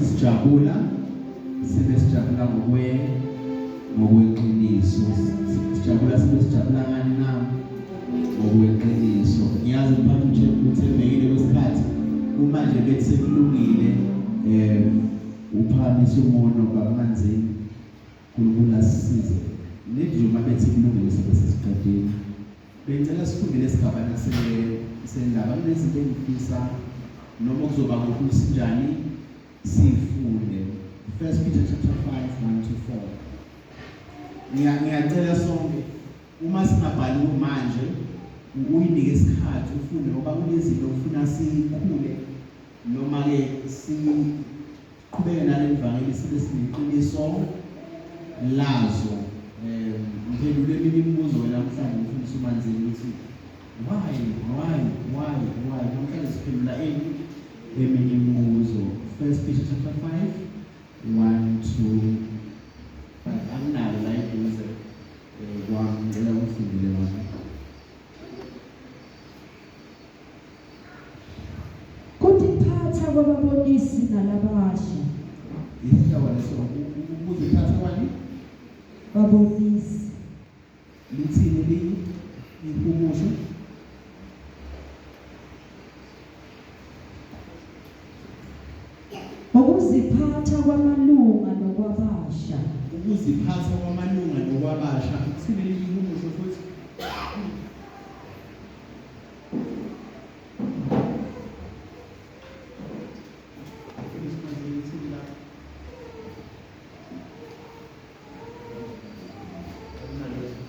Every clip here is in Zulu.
sisijabula sibesijabula ngokweqiniso sijabula sibesijabula ngani na ngokweqiniso ngiyazi mphathi nje uthembekile kwesikhathi uma nje bethi sekulungile uphakamisa umono bamanzini kulula sisize nje uma bethi kulungile sebesiqedile bengicela sifunde lesigabana sendaba kunezinto engifisa noma kuzoba ngokusinjani sifunde 1 Peter chapter 5:1-4 ngiyacela sonke uma singabhali manje uyinike isikhathi ufunde ngoba kunezinto ufuna sikhule noma ke siqhubeke nale ivangeli sibe sineqiniso lazo ngiphendule imibuzo wena mhlawumbe ufundisa umanzini ukuthi why namhlanje siphendula eminye imibuzo 1 Peter chapter 5:1-5 anginayo la eduze kwangicela ufundile manje kutiphatha kwababonisi nalabasha ihlaba leso ukuziphatha kwani babonisi lithini ihumusho ukuziphatha kwamalunga nokwabasha ukuziphatha kwamalunga nokwabasha kuthini ihumusho futhi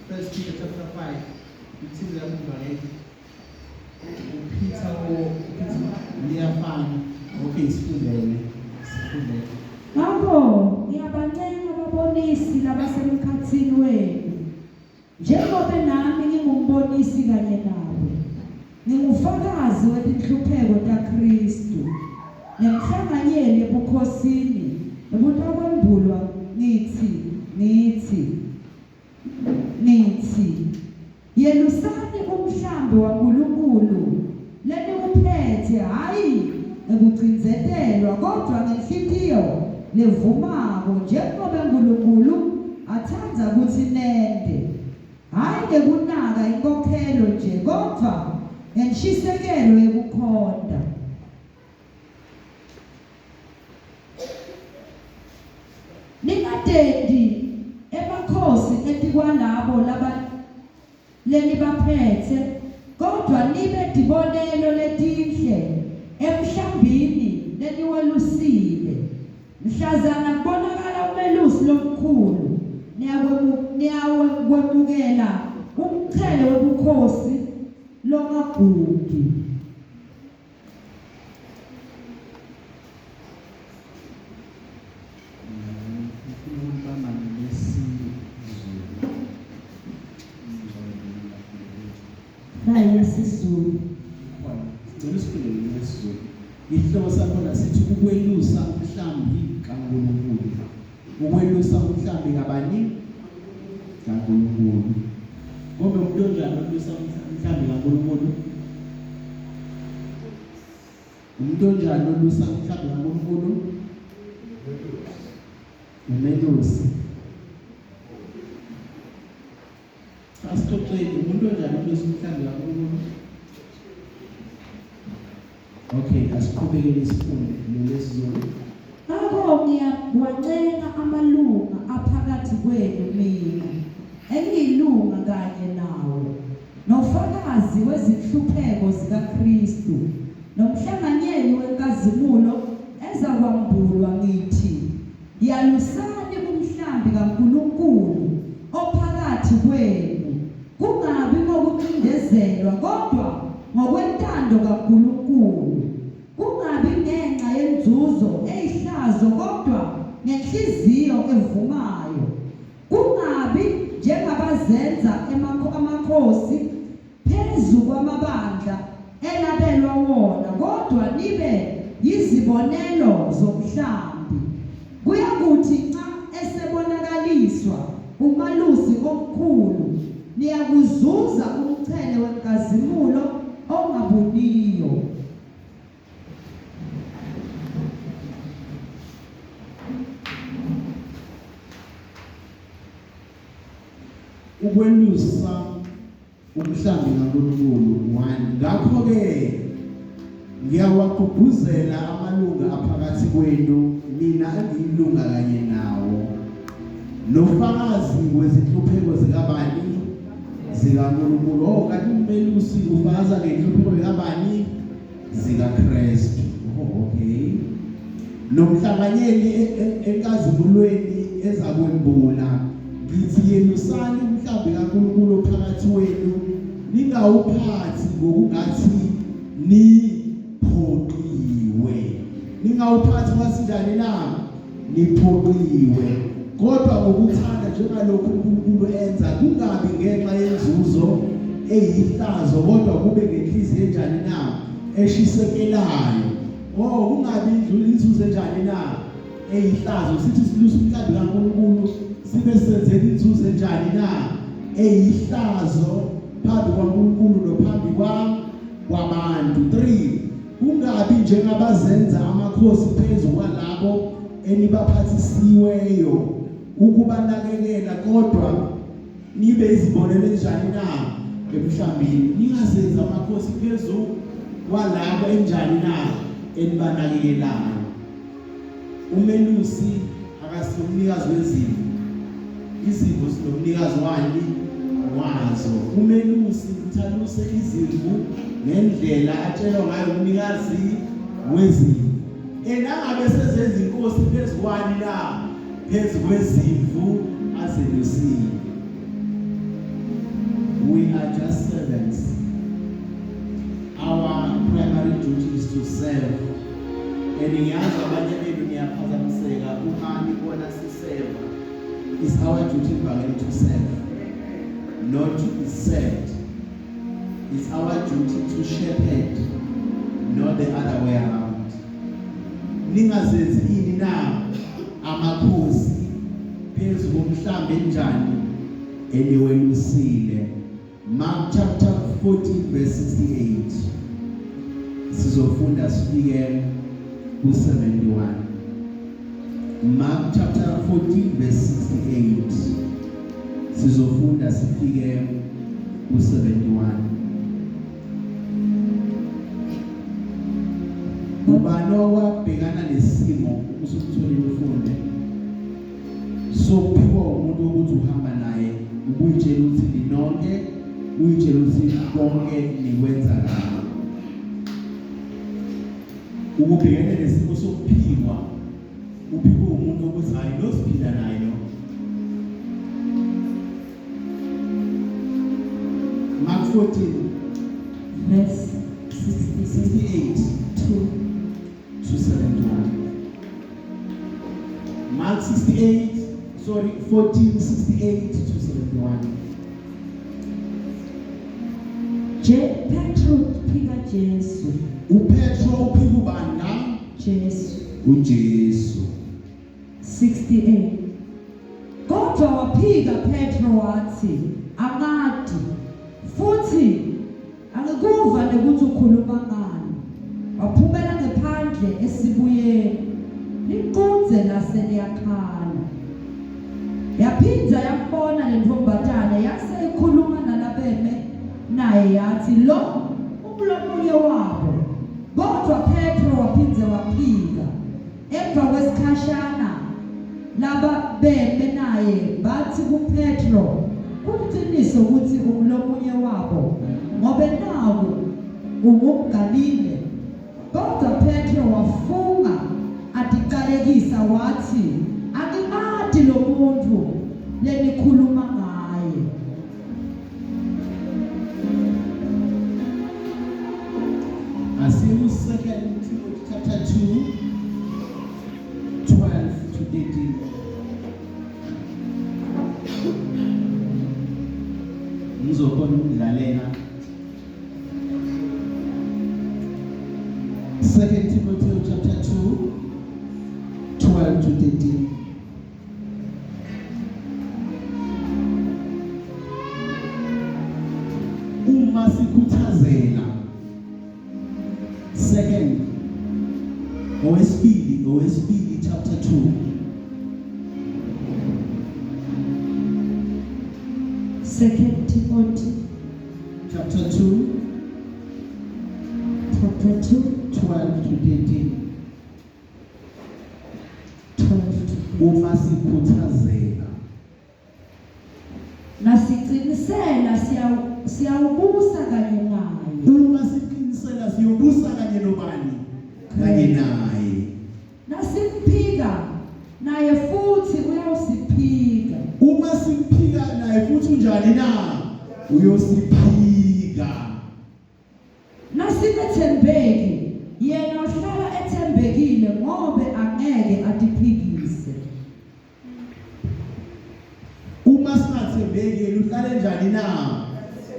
First Peter chapter 5 kuthini la kubhangeni uPeter liyafana okay sifundele ngakho ngiyabancenga ababonisi labasemkhathini wenu njengoba nami ngingumbonisi kanye nawe ngingufakazi wezinhlupheko kaKristu nemhlanganyeli ebukhosini ebutakwembulwa nithi yelusani umhlambi waNkulunkulu leniwuphethe hayi ekugcinzetelwa kodwa ngenhliziyo levumako njengoba uNkulunkulu athanza ukuthi nende hayi ngekunaka inkokhelo nje kodwa ngentshisekelo yokukhonda ningadendi emakhosi etikwalabo leni baphethe kodwa nibe dibonelo letinhle emhlambini leniwelusile mhlazana kubonakala umelusi lomkhulu niyakwemukela umchele wobukhosi longagugi yesizulu ihloko sakhona sithi ukwelusa umhlambi kaNkulunkulu ukwelusa umhlambi kabani kaNkulunkulu ngoba umuntu onjani olusa umhlambi kaNkulunkulu umuntu onjani olusa umhlambi kaNkulunkulu umelusi asixoxeni umuntu onjani olusa umhlambi kaNkulunkulu okay asiqhubekele isifundo lesizolo ngakho ngiyawancenga amalunga aphakathi kwenu mina engiyilunga kanye nawe nofakazi wezinhlupheko zikaKristu nomhlanganyeli wenkazimulo ezakwambulwa ngithi yalusani umhlambi kaNkulunkulu ophakathi kwenu kungabi ngokucindezelwa kodwa ngokwentando kaNkulunkulu kungabi ngenxa yenzuzo eyihlazo kodwa ngenhliziyo evumayo kungabi njengabazenza amakhosi phezu kwamabandla elabelwa wona kodwa nibe yizibonelo zomhlambi kuyakuthi xa esebonakaliswa umalusi omkhulu niyakuzuza umchele wenkazimulo ongabuniyo ukwelusa umhlambi kaNkulunkulu 1. Ngakho-ke ngiyawagqugquzela amalunga aphakathi kwenu, mina engiyilunga kanye nawo, nofakazi wezinhlupheko zikabani? ZikaNkulunkulu. Kanti umelusi ufakaza ngenhlupheko zikabani? ZikaKristu. Okay. Nomhlanganyeli enkazimulweni ezakwembula, ngithi yelusani umhlambi kaNkulunkulu phakathi wenu, ningawuphathi ngokungathi niphoqiwe. Ningawuphathi ngasinjani na? Niphoqiwe. Kodwa ngokuthanda njengalokhu uNkulunkulu enza, kungabi ngenxa yenzuzo eyihlazo, kodwa kube ngenhliziyo enjani na? Eshisekelayo. Kungabi inzuzo enjani na? Eyihlazo. Sithi silusa umhlambi kaNkulunkulu sibe senzela inzuzo enjani na? Eyihlazo phambi kwaNkulunkulu nophambi kwabantu. 3. Kungabi njengabazenza amakhosi phezu kwalabo enibaphathisiweyo ukubanakekela, kodwa nibe izibonelo enjani na emhlambini. Ningazenza amakhosi phezu kwalabo enjani na enibanakekelayo. Umelusi akasumnikazi wezimo, izimvu sinomnikazi wazo. Umelusi uthaluse izimvu ngendlela atshelwa ngayo umnikazi wezimvu. Enangabe sezenza inkosi phezu kwani na? Phezu kwezimvu azelusile. We are just servants. Our primary duty is to serve. Ngiyazi abanye benu niyaphazamiseka uma nibona siseva. It's our duty to serve, not to be served. It's our duty to shepherd, not the other way around. Ningazenzi ini na amakhosi phezu komhlambi enjani eniwelusile. Mark chapter 14 verse 68. Sizofunda sifike ku-71. Mark chapter 14 verse 68. Sizofunda sifike ku-71. Ubani owabhekana nesimo usukutholile ufunde sokuphiwa umuntu ukuthi uhamba naye, ukuyitshela ukuthi ninonke, uyitshela ukuthi konke nikwenza kahle. Ukubhekana nesimo sokuphiwa, uphiwe umuntu ukuthi hayi losiphila naye lo. Mark 14 verse 68 to 71. Mark 14, 68 to 71. Petro uphika Jesu. UPetro uphika ubani na? Jesu. uJesu. 68. Kodwa waphika Petro wathi, "Akade futhi angikuva ukuthi ukhuluma ngani." Waphumela ngaphandle esibuyeni, liqonze laseliyakhala. Yaphinda yambona lentombatana yaseyikhuluma nalabeme naye yathi, "Lo umlomunye wabo." Kodwa Petro waphinda waphika. Emva kwesikhashana laba beme naye bathi kuPetro, "Kuliqiniso ukuthi umlomunye wabo, ngoba nawo ungumGalile." Kodwa Petro wafunga atiqalekisa wathi, "Angimazi lo muntu lenikhuluma ngaye." Asimu 2 Timothy chapter 2 12 to 18. Ngizokhona ukudlalela 2 Timothy chapter 2 12 to 13. Uma sikhuthazela second owesibili chapter 2 2 Timothy chapter 2, 12 to 13. 12 to Uma sikhuthazeka nasiqinisela siyawubusa kanye naye. uma siqinisela siyobusa kanye nobani kanye naye. Nasimphika naye futhi uyawusiphika. Uma simphika naye futhi unjani na uyosiphika. Nasingethembeki yena uhlala ethembekile ngoba angeke atiphikise. Uma singathembeki yena uhlale njani na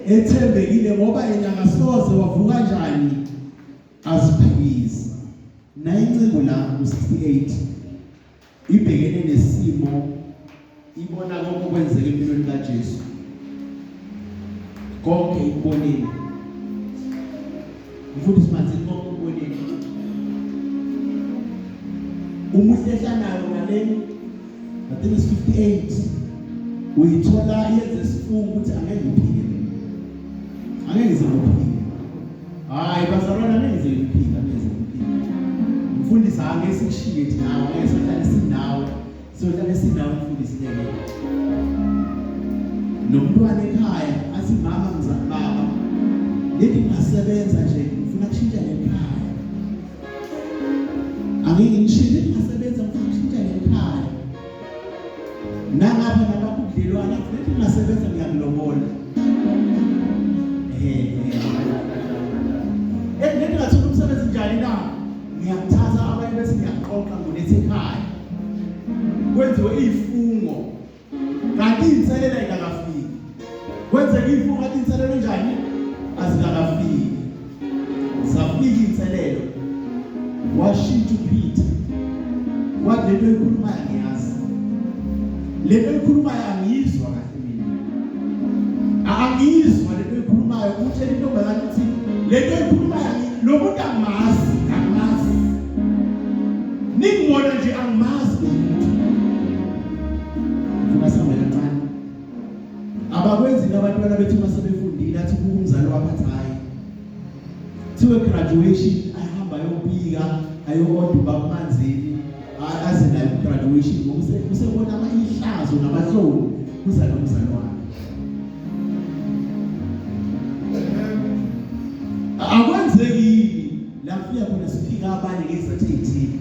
ethembekile ngoba yena akasoze wavuka njani aziphikisa. Na incebo la ku-68 ibhekene nesimo ibona konke okwenzeka empilweni kaJesu. Konke ikubonile. Mfundisi Manzini konke ukubonile. Umuhlehla nayo ngale I think it's 58 uyithola yenze isifungo ukuthi angeke ngiphike mina. Angeke ngize ngiphike. Hayi bazalwana angeke ngize ngiphike, angeke ngize ngiphike. Mfundisi angeke sikushiyethi nawe angeke sohlale sinawe. Sohlale sinawe mfundisi ngeke. Nomntwana ekhaya athi mama mzali baba lethi ngasebenza nje ngifuna kushintsha lekhaya. Angeke ngishintshe ngasebenza ngifuna kushintsha lekhaya. Nangapha nabakudlelwana lethi ngasebenza ngiyakulobola. Lethi ngathola umsebenzi njani na ngiyakuthatha abantu bese ngiyaqoqa ngonethi ekhaya. Kwenziwe izifungo kanti inselela ingakafiki. Kwenzeka izifungo kanti inselela njani azikakafiki. Zafika inselelo washintsha uPeter. Kwathi lento ekhulumayo ngiyazi. Lento ekhulumayo angizwa kahle mina. Angizwa lento ekhulumayo ukuthi intombazana uthi lento ekhulumayo lo muntu angimazi. Ningibona nje angimazi lo muntu. Ngifuna sambe kancane. Abakwenzi abantwana bethu masebefundile athi umzali waphathayo. Thiwe graduation ayahamba yobika ayokoduba kumanzini aze nayo graduation ngoba usebona ihlazo nabahloli kuza nomzali wakhe. Akwenzeki lafika khona siphika abanye ngezathi ezithile.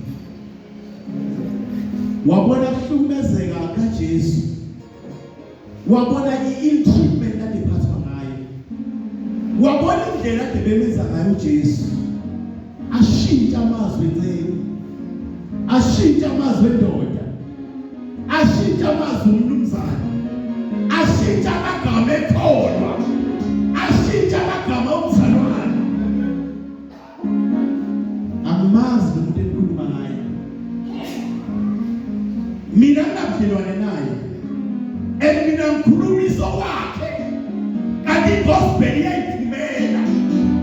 Wabona kuhlukumezeka kaJesu. Wabona i-treatment kade phathwa ngayo. Wabona indlela kade bemeza ngayo uJesu. Ashintsha amazwi encane. Ashintsha amazwi endoda. Ashintsha amazwi omnumzana. Ashintsha amagama ekholwa. Ashintsha amagama omzalwane. Amazi umuntu ekhuluma ngaye. Mina ngabudlelwane naye. Mina ngikhulumisa wakhe. Kanti igospel iyayiphumela.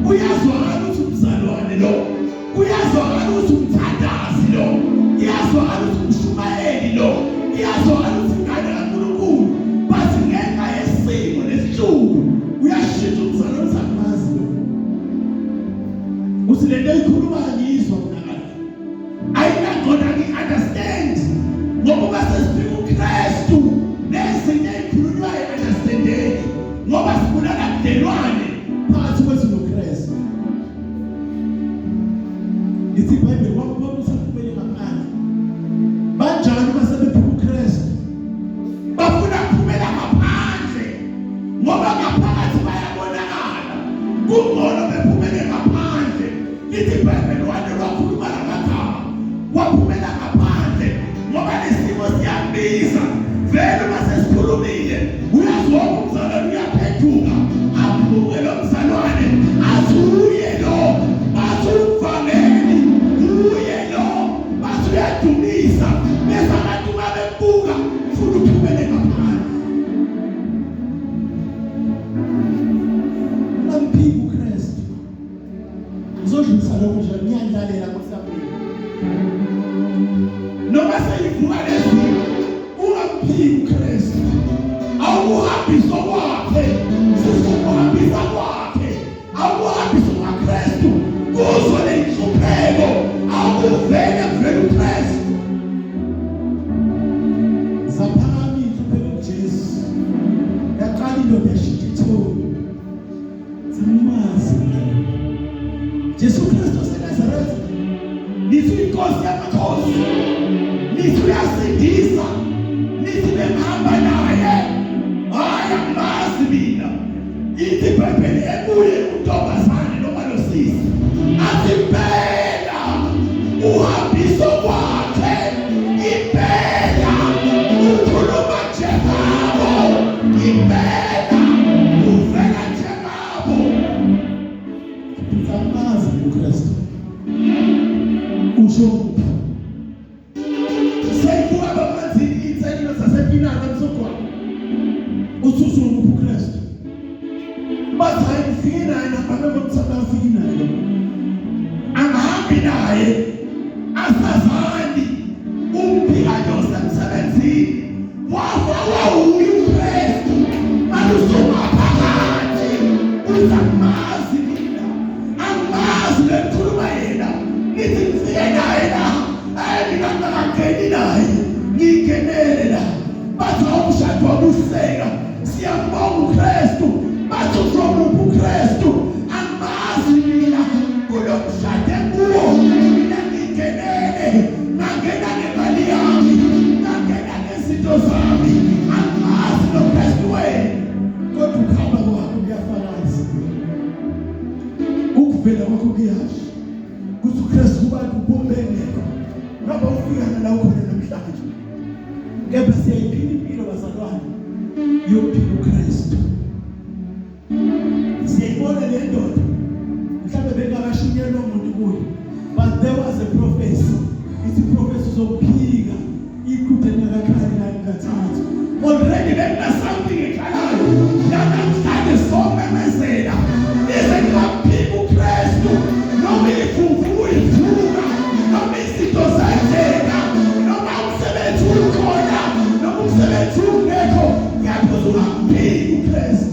Uyazwakala ukuthi umzalwane lo. Uyazwakala ukuthi umthandazi lo. Uyazwakala ukuthi umshumayeli lo. Uyazwakala ukuthi ingane kaNkulunkulu. Basi ngenxa yesimo nesihluku uyashintsha umzalwane sakwazi lo. Uthi lento eyikhulumayo ngiyizwa mina kahle. Ayinaqonda ngi-understand. Ngoba sesiphila uKristu nezinye ezikhulunywayo understandeki. Ngoba sibulala budlelwane phakathi kwethu noKristu. Lithi iBhayibheli wabona usaphumele ngaphandle. Banjani uma sebephuma uKristu? Bafuna kuphumela ngaphandle. Ngoba ngaphakathi bayabonakala. Kungcono bephumele ngaphandle. Lithi iBhayibheli wakhuluma ngamakhaya. Waphumela ngaphandle. Ngoba lesimo siyabiza. Vele masesikhulumile uyazwa umzalwane uyaphethuka aphuke lo mzalwane azuye lo azuvangeli uye lo bazuyadumisa bese abantu babebuka futhi uphumele ngaphandle. Namphika uKristu ngizodlulisa lokho nje ngiyandlalela kusaphi noma seyivuka lezi ungamphiki uKristu awuhambi sokwazi uvele kuvela uKristu zaphakamisa phela uJesu yaqala indoda yashintsha ithoni sanimazi Jesu Kristu waseNazaretha nithi inkosi yamakhosi nithi uyasindisa nithi behamba naye hayi amazi mina ithi iBhayibheli ebuye untombazane noma losisi athi phela uhambiso kwakhe impela ukhuluma njengabo impela uvela njengabo samazi uKristu usho seyibuka bamanzini inselelo zasepinana msogwana ususu uKristu bathi ngifike naye nabanye bomthanda afike naye angahambi naye asazani umphika Jose emsebenzini wafa wawuye uKristu alusoma phakathi uzamazi mina amazi lekhuluma yena nithi ngifike naye la ngingangeni naye ngingenele la bathi umshado wabuseka siyambonga uKristu bathi from uKristu amazi mina kulo mshado kuwo mina ngingenele ngangena nemali yami ngangena nezinto zami amazi noKristu wena kodwa ukhamba kwakho kuyafanaza ukuvela kwakho kuyasho kuthi uKristu kubantu bombengeko ngaba ufika la ukhona namhlanje kepha siyayiphila impilo bazalwane yokuphila uKristu siyibona le ndoda mhlawumbe bengakashinyelwa umuntu kuyo but there was a prophecy ithi prophecy zokuphika iqhubhe ngakakhali la ngathathu already bengina something ekhalayo namhlanje somemezela ize ngaphika uKristu noma ifufu uyivuka noma izinto zenzeka noma umsebenzi ukhona noma umsebenzi ungekho ngiyaphuza ungaphika uKristu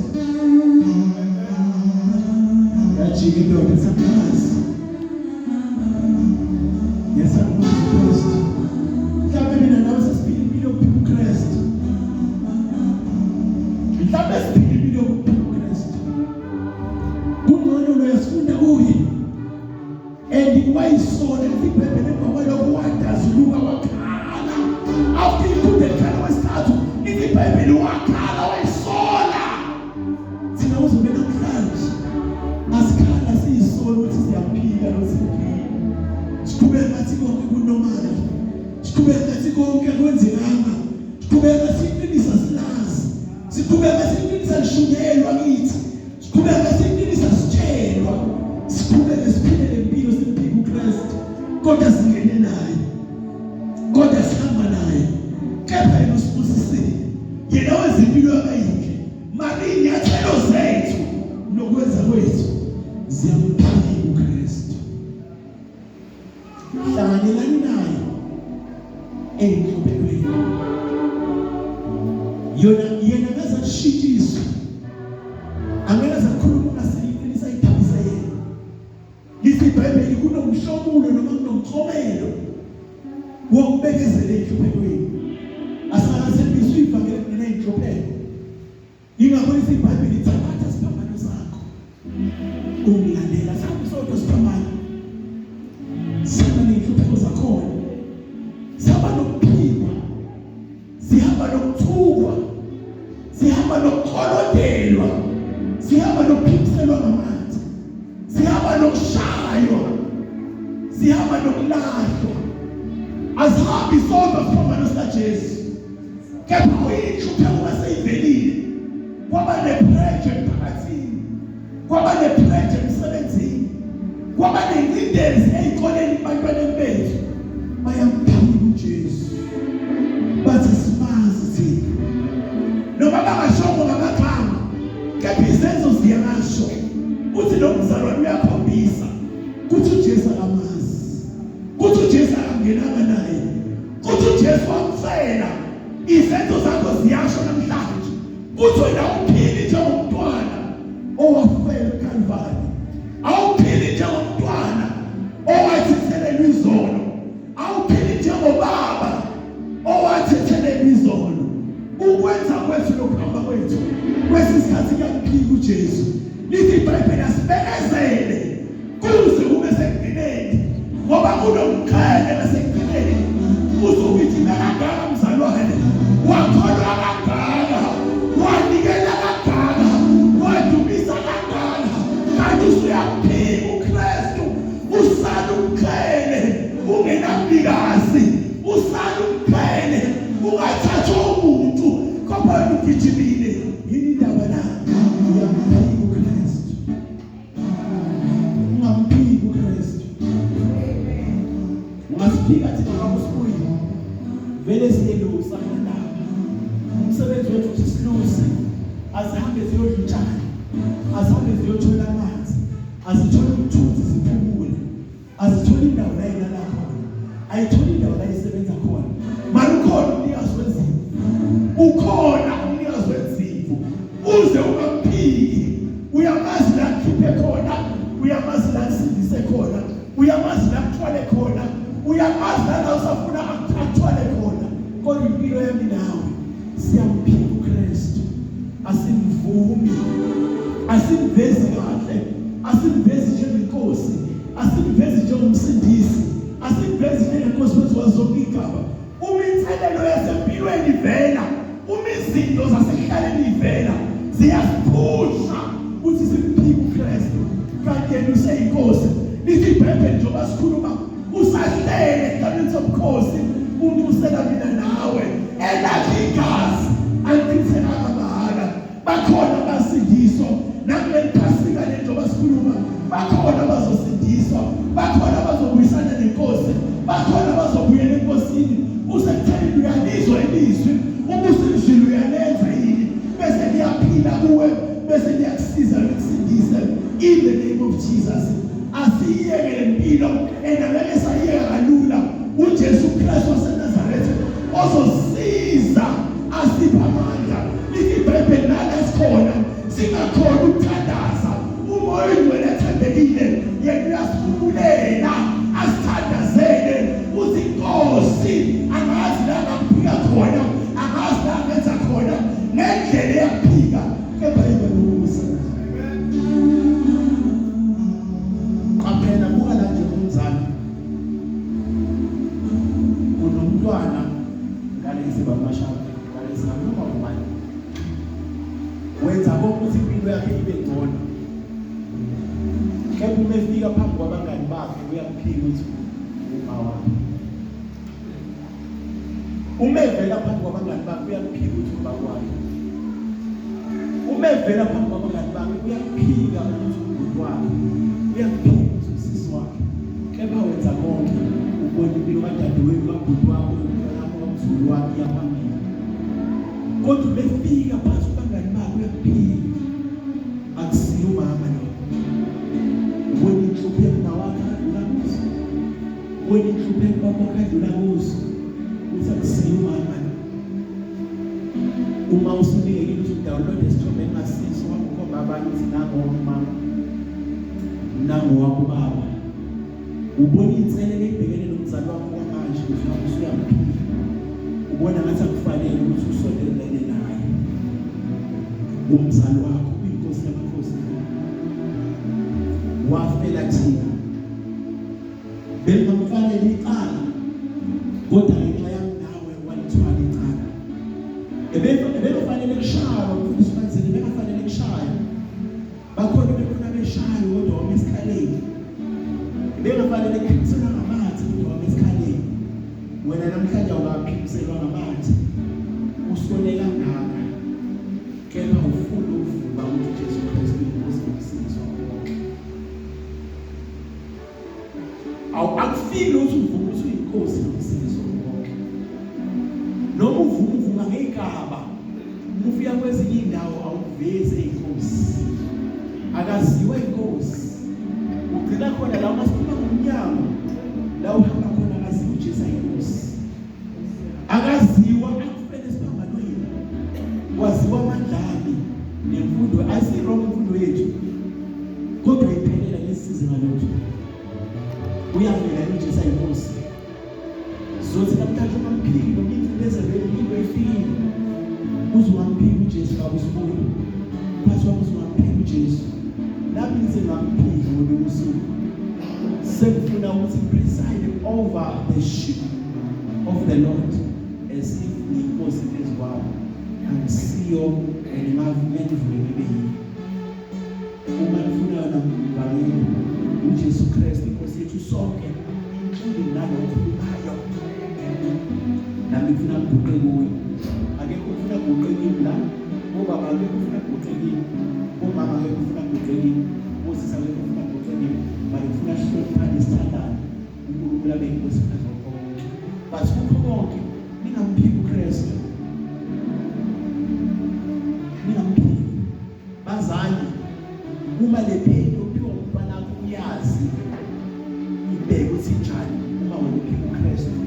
yajika indoda esamazi yesamazi uKristu mhlawumbe mina nawe sesiphila impilo yokuphila uKristu mhlawumbe siphila impilo yokuphila uKristu kungcono lo yasifunda kuye and wayisona iBhayibheli ngokwalokho wadazuluka wakhala after ikhuluma ekhala wesithathu iBhayibheli wakhala wayisona thina uzobe namhlanje asikhala siyisona ukuthi siyaphila losiphila siqhubeka ngathi konke kunormal siqhubeka ngathi konke kwenzekanga siqhubeka siqinisa silazi siqhubeka siqinisa lishunyelwa kithi siqhubeka siqinisa sitshelwa siqhubeka siphile lempilo simphika uKristu kodwa singene naye kodwa sihamba naye kepha yena usibusisile yena wenza impilo yabayinhle mari inyathelo zethu nokwenza kwethu ziyamphika uKristu hlanganelani naye enhlobekweni yena ngazashintshiswa angeke azakhuluma ngaseyiqinisa iphikisa yena iBhayibheli kunomhlomulo noma kunomxhomelo wokubekezela enhlobekweni asakasebenzisa ivangeli mina inhlopheko ingakho iBhayibheli ithatha isiphambano sakho ungilandela sakho sonke siphambano sihamba nenhlopheko zakhona sihamba nokuphikwa sihamba nokuthukwa sihamba nokukholotelwa sihamba nokuphikiselwa ngamanzi sihamba nokushaywa sihamba nokulahlwa azihambi sonke siphambano sikaJesu kepha uyinhlupheko maseyivelile kwaba nepressure emphakathini kwaba nepressure emsebenzini kwaba nengcindezi ezikoleni bantwaneni bethu bayamphika uJesu bathi simazi thina noma bangashongo ngamagama kepha izenzo ziyamasho uthi lo mzalwane uyakhombisa kuthi uJesu akamazi kuthi uJesu akangenanga naye kuthi uJesu amfela izenzo zakho ziyasho namhlanje uthi wena uphili njengomntwana owafela eKalvari awuphili njengomntwana owathiselelwa izono uJesu. Lithi iBhayibheli asibekezele kuze ube sekugcineni ngoba kunomqhele lasekugcineni. Uzokuthi nakagaka mzalwane wakholwa kangaka, wanikela kangaka, wadumisa kangaka, kanti usuyaphika uKristu. Usala umqhele ungenamnikazi, usala umqhele ungathathwa umuntu kodwa ugijimile. Yini indaba la? Uyamphika uKristu, ungamphika uKristu. Ungasifika thina ngakusibuyi vele siyelusa na umsebenzi wethu uthi siluse, azihambe ziyodlutshana, azihambe ziyothola amanzi, azithole umthuthi ziphumule, azithole indawo la ilala khona, ayithole indawo la isebenza khona. Manje ukhona umnikazi wezimvu, ukhona umnikazi wezimvu. Uze ungamphiki, uyamazi la khiphe khona, uyamazi la sindise khona, uyamazi la kuthwale khona, uyamazi la usafuna akuthwale khona. Kodwa impilo yami nawe siyamphika uKristu. Asimvumi, asimvezi kahle, asimvezi njengenkosi, asimvezi njengomsindisi, asimvezi njengenkosi wezwa zonke igaba. Uma inselelo yasempilweni ivela, uma izinto zasekuhlaleni ivela, ziyasiphusha ukuthi simphike uKristu. Kanti yena useyinkosi. Lithi iBhayibheli njengoba sikhuluma usahlele esigabeni sobukhosi, umusela mina nawe elakhe igazi alichithelanga mahala. Bakhona abasindiswa nakule Phasika le njengoba sikhuluma, bakhona abazosindiswa, bakhona abazobuyisana nenkosi, bakhona abazobuyela enkosini. Usekutheni uyalizwa ilizwi, ubusilizwile uyalenza yini, bese liyaphila kuwe, bese liyakusiza likusindise. In the name of Jesus, asiyeke lempilo enabeke sayiyeka kalula. uJesu Kristu waseNazaretha ozosiza, asipha amandla. Lithi iBhayibheli nala sikhona singakhona ukuthandaza, umoya wena ethembekile yena uyasifunulela, asithandazele. Uthi inkosi angazi la ngaphika khona, angazi la ngenza khona ngendlela yaphika, kepha ibelusa. Qaphela buka la nje umzali unomntwana ngalezi bamashaka, ngalezi noma ubani wenza ukuthi impilo yakhe ibe ngcono. Kepha uma efika phambi kwabangani bakhe uyamphika ukuthi umawa. Uma evela phambi kwabangani bakhe uyamphika ukuthi ubakwakhe. Uma evela phambi kwabangani bakhe uyamphika ukuthi ubhuti wakhe, uyamphika ukuthi usisi wakhe. Kepha wenza konke ubona impilo kadadewenu kabhuti wakho, kamzulu wakhe yaphambili. Kodwa uma efika phansi kwabangani bakhe uyamphika. Akusiyo umama lo. Ubona inhlupheko nawakhe adlula kuzo, ubona inhlupheko babakhe adlula kuzo, uthi akusiyo umama lo. Uma usunikekile ukuthi udownload isithombe engasizo wakukhomba abanye ukuthi nango umama, nango wakho baba, ubona inselelo ebhekene nomzali wakho kwamanje ukuthi manje usuyamphika, ubona ngathi akufanele ukuthi usondelane naye. Umzali wakho uyinkosi yamakhosi, wafela thina, bengamfanele icala, kodwa ngenxa yami nawe walithwala icala. Ebekufanele kushaya ukuthi sibanzile, bekufanele kushaya, bakhona bekhona beshayo kodwa wame esikhaleni. Bekufanele kuphikiselwa ngamanzi kodwa wame esikhaleni. Wena namhlanje awukaphikiselwa ngamanzi, usone kangaka, kepha ufuna ukuvuka ukuthi uJesu Kristu uyinkosi nomsindisi wakho wonke. Akufiki ukuthi uvume ukuthi uyinkosi nomsindisi wakho wonke. Noma uvuma ngegaba, ufika kwezinye indawo awuveze inkosi, akaziwe inkosi. Ugcina khona la masiphuma ngomnyango, la uhamba khona akaziwe uJesu inkosi. Akaziwa akufene siphambanweni, waziwa amandlami nemfundo, ayisirongo imfundo yethu, kodwa iphelela ngesizini ngalokho. Uyavela uJesu inkosi. Zothi namhlanje ungamphiki noma indlelezelo into efikile, uze ungamphiki uJesu kabusibuyi. Phansi wakho uze ungamphiki uJesu nami ngisengamphiki ngobusuku sekufuna ukuthi preside over the sheep of the Lord as if ngiyinkosi phezu kwabo angisiyo ngibe uma ngifuna yona ngivangeli uJesu Kristu inkosi yethu sonke including nalokhulumayo nami ngifuna ukuguqe kuye akekho ufuna ukuguqe kimi la ubaba akekho ufuna ukuguqe kimi umama akekho ufuna ukuguqe kimi usisi akekho ufuna ukuguqe kimi but ngifuna sihlale phansi sithandane uNkulunkulu abe inkosi phezu konke but kukho konke ningamphiki uKristu ningamphiki bazali uma le pain ophiwa umntwana wakho uyazi ibeke ukuthi njani uma ngokuphika uKristu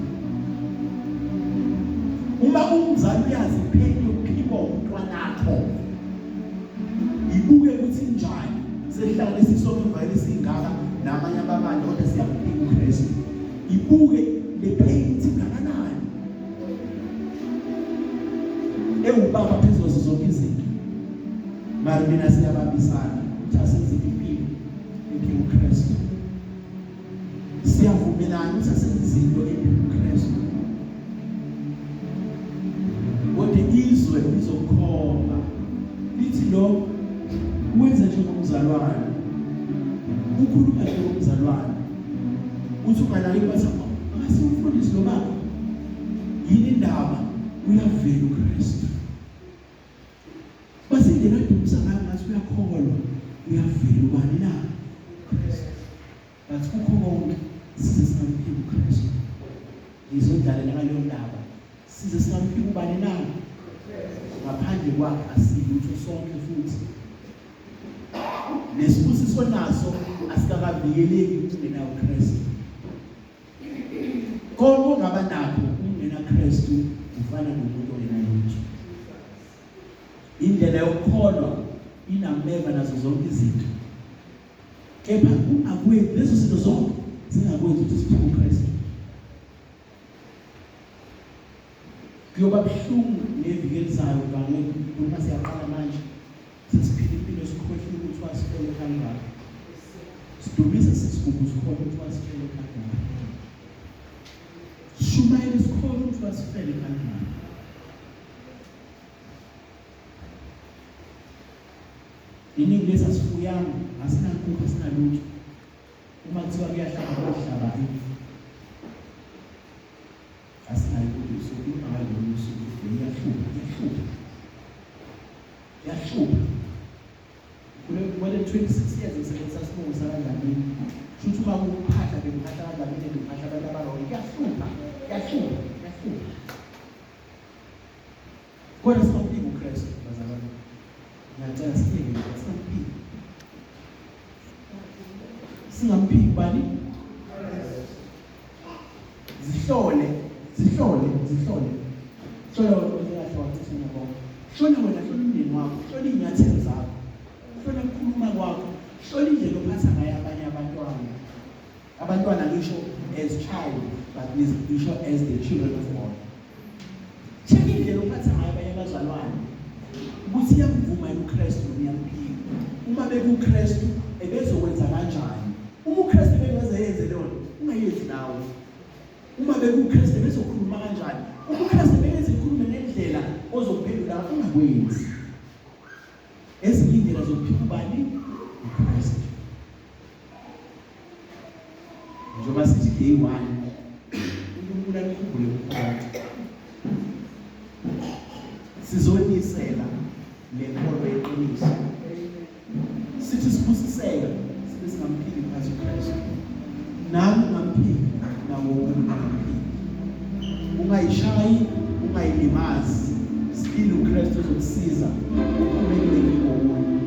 uma umzali uyazi pain ophiwa umntwana wakho ibuke ukuthi njani sehlala lesisonke vayile singaka namanye ababani kodwa siyaphika uKristu ibuke le pain tingakanani ewubaba phezulu zonke izinto mara mina siyabambisana uthasenze impilo ephila uKristu siyavumelana uthasenze izinto ephila uKristu kodwa izwe lizokhomba lithi lo wenza njengomzalwane ukhuluma njengomzalwane uthi unganayo bathi asimfundisi lo baba yini indaba uyavela uKristu basindela dumisa ngathi uyakholwa uyavela ubani na uKristu bathi kukho konke size singamphika uKristu izodlalela ngaleyo ndaba size singamphika ubani na ngaphandle kwakhe asilutho sonke futhi lesibusiso naso asikakavikeleki ukungena uKristu konke ongaba nakho ukungena uKristu ufana nomuntu ongenalutho indlela yokukholwa inameva nazo zonke izinto kepha akwenzi lezo zinto zonke zingakwenzi ukuthi siphile uKristu kuyoba buhlungu neviki elizayo ngangeke uma siyaqala manje sesiphila impilo esikhohlile ukuthi wasifele kangaka sidumisa sesigubu sikhona ukuthi wasifele kangaka shumayela sikhona ukuthi wasifele kangaka iningi lesa sifuyanga asinankukhu asinalutho uma kuthiwa kuyahlaba kohlaba asinayo ukuthi usuku usuku yahlupa kule 26 years ngisebenza sibongo sakanjani futhi uma ukuphahla bekuphahla kanjani bekuphahla abantu abaronke yahlupa kodwa sinomphiko uKristu bazalwane ngiyacela siphike singamphiki bani zihlole hlola wena hlola umndeni wakho hlola inyathelo zakho hlola ukukhuluma kwakho hlola indlela ophatha ngayo abanye abantwana ngisho as child but ngisho as the children of God check indlela ophatha ngayo abanye abazalwane ukuthi iyamvuma uKristu uyamphika uma bekuKristu ebezokwenza kanjani uma uKristu bengazenze lona ungayenzi nawe uma bekuKristu bezokhuluma kanjani uma uKristu bengenze ikhulume nendlela ozophendula ungakwenzi ezinye indlela zokuphila ubani uKristu njengoba sithi day 1 uNkulunkulu akukhumbule ukuthi sizonisela lenkolo yeqiniso sithi sibusiseka sibe singamphiki phansi uKristu nami ngamphiki nawo uNkulunkulu ungayishayi ungayilimazi still uKristu uzokusiza uqhubekele ngomunye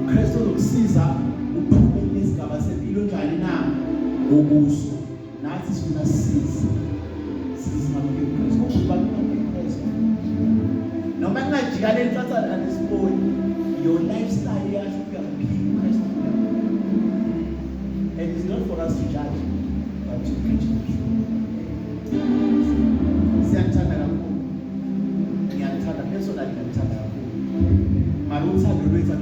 uKristu uzokusiza uqhubekele isigaba sempilo njani na ngobuso nathi sifuna sisize singamphiki uKristu ngokubaluleka uKristu noma ngajikala enhlanhla lesiboni your lifestyle yakho uyaphila uKristu and it's not for us to judge but to preach the truth siyathanda kakhulu ngiyathanda personally ngiyathanda kakhulu mara uthando lwethu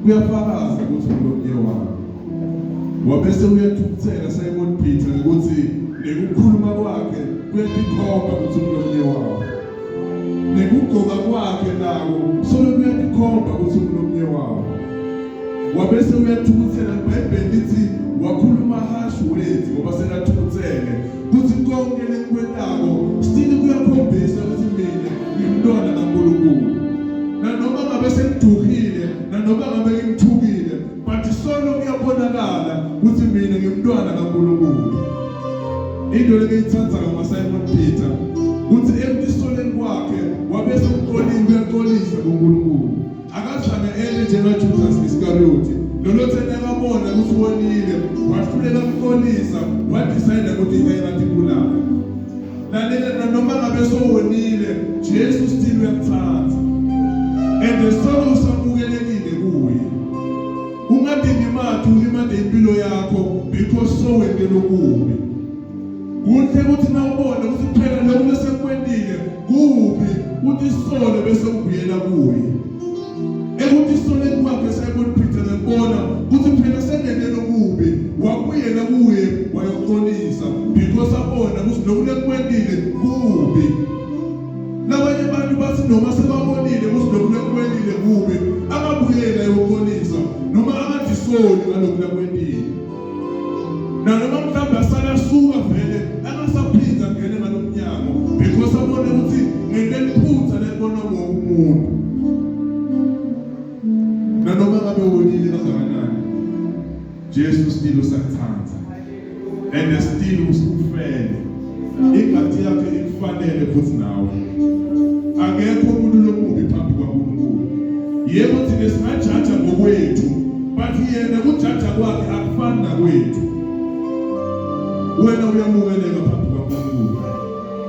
Kuyafakaza ukuthi umlomye wakhe wabese uyathukuthela Simon Peter ukuthi nekukhuluma kwakhe kuyatikhomba ukuthi umlomye wakhe nekugqoka kwakhe nawo solo kuyatikhomba ukuthi umlomye wakhe wabese uyathukuthela iBhayibheli lithi wakhuluma harsh words ngoba senathukuthele kuthi konke lekwetako still kuyakhombisa ukuthi mina ngimntwana kaNkulunkulu nanoma ngabe sengidukile nanoma ngabe ngimthukile but solo kuyabonakala ukuthi mina ngimntwana kaNkulunkulu. Into lekayithatha ngamaSimon Peter ukuthi emtisoleni kwakhe wabese uyaxolisa kuNkulunkulu akazange ele njengaJudas Iscariot lolothena kabona ukuthi wonile wahluleka ukuxolisa wadecide ukuthi yena ibulala lalela noma ngabe sowonile Jesu still uyakuthatha and solo usamukelekile kuye ungadingi imali ulimade impilo yakho because sowendele okubi kuhle ukuthi nawubona ukuthi phela lokho lesekwendile kubi uthi isolo bese ubuyela kuye ekuthi isolo kwakhe Simon Peter ebona ukuthi phela sengenele okubi wakuyela kuye wayoxolisa because abona ukuthi lokho lekwendile kubi nabanye abantu bathi noma sebabonile ukuthi lokho lekwendile kubi akabuyela yoxolisa noma angadisoli ngalokho lekwendile nanoma mhlawumbe asala suka vele angasaphinda ngene ngalomnyango because abone ukuthi ngenteliphutha lebona ngomuntu nanoma ngabe wonile kangakanani Jesu still usakuthanda and still usufele ingadi yakhe ikufanele futhi nawe Yebo thina singajaja ngokwethu, but yena kujaja kwakhe akufani nakwethu. Wena uyamukeleka phambi kwaNkulunkulu.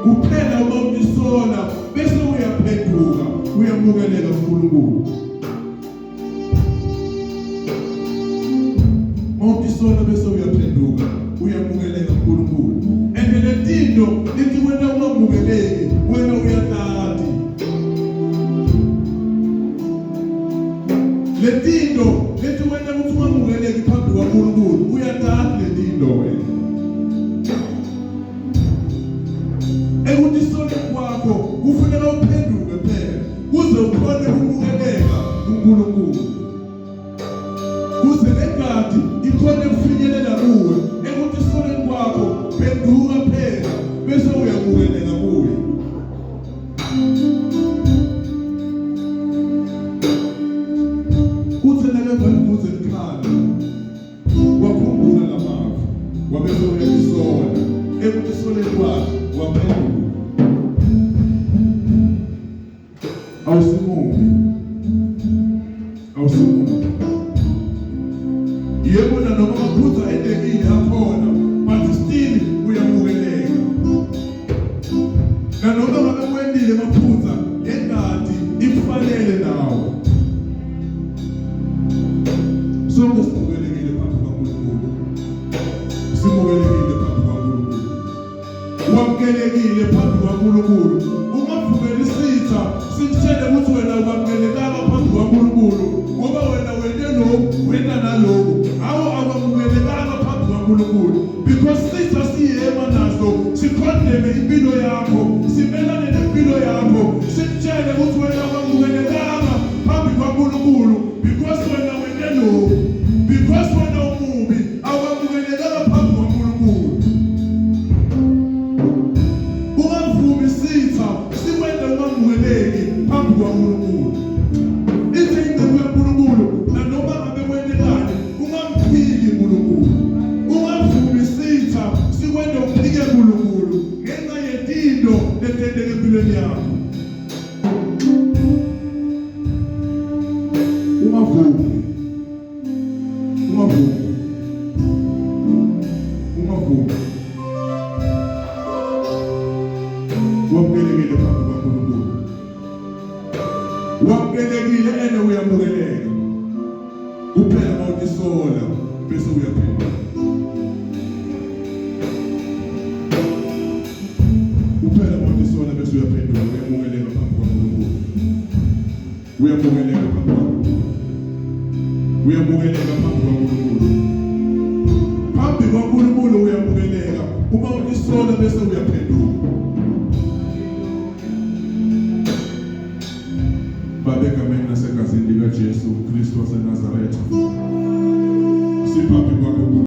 Kuphela uma uyisola bese uyaphenduka, uyamukeleka kuNkulunkulu. Mawutisona bese uyaphenduka, uyamukeleka kuNkulunkulu. And letinto lithi wena ungamukeleki, wena uyatati. Letinto lithi wena uthi ungamukeleki phambi kwaNkulunkulu, uyatati letinto wena. Ekutisona kwakho kufuneka uphenduke phela, kuze ukhone ukumukeleka kuNkulunkulu. Kuze legadi ikhona ukufinyelela kuwe ekutisoneni kwakho, phenduka phela bese uyamukeleka kuye. Kuthi nakevele kuze likhala wakhumbula lamava wabese uyalisola ekutisoneni kwakho waphenduka. Awusimubi. Yebo noma amaphutha endekile akhona, but still uyamukeleka. Noma ngabe wendile amaphutha engadi ifanele nawe. Sonke simukelekile phambi kwaNkulunkulu. Simukelekile phambi kwaNkulunkulu. Wamukelekile phambi kwaNkulunkulu. Ungavumeli isitha sikutshele ukuthi wena uwamukelekanga phambi kwaNkulunkulu ngoba wena wende lokhu wena nalokhu. Awamukelekanga phambi kwaNkulunkulu because sitha siyema naso sikhondeme impilo yakho, simelane nempilo yakho, sikutshele ukuthi wena awamukelekanga phambi kwaNkulunkulu because wena wende lokhu, because wena umubi, awamukelekanga phambi kwaNkulunkulu. Ungavumi isitha siwende ungamukeleki phambi kwaNkulunkulu. Izinto kuNkulunkulu nanoma ngabe wendelani ungamphiki uNkulunkulu. Ungavumi isitha sikwende uphike uNkulunkulu ngenxa yezinto letendeke empilweni yakho. Ungavumi. Wamukelekile phambi kwaNkulunkulu. Wamukelekile ene uyamukeleka. Kuphela mawutisola bese uyaphenduka. Kuphela mawutisola bese uyaphenduka, uyamukeleka phambi kwaNkulunkulu. Uyamukeleka phambi kwaNkulunkulu. Uyamukeleka phambi kwaNkulunkulu. Phambi kwaNkulunkulu uyamukeleka. Uma utisola bese uyaphenduka. Baba egameni nasegazini likaJesu Kristu waseNazaretha, siphambi kwakho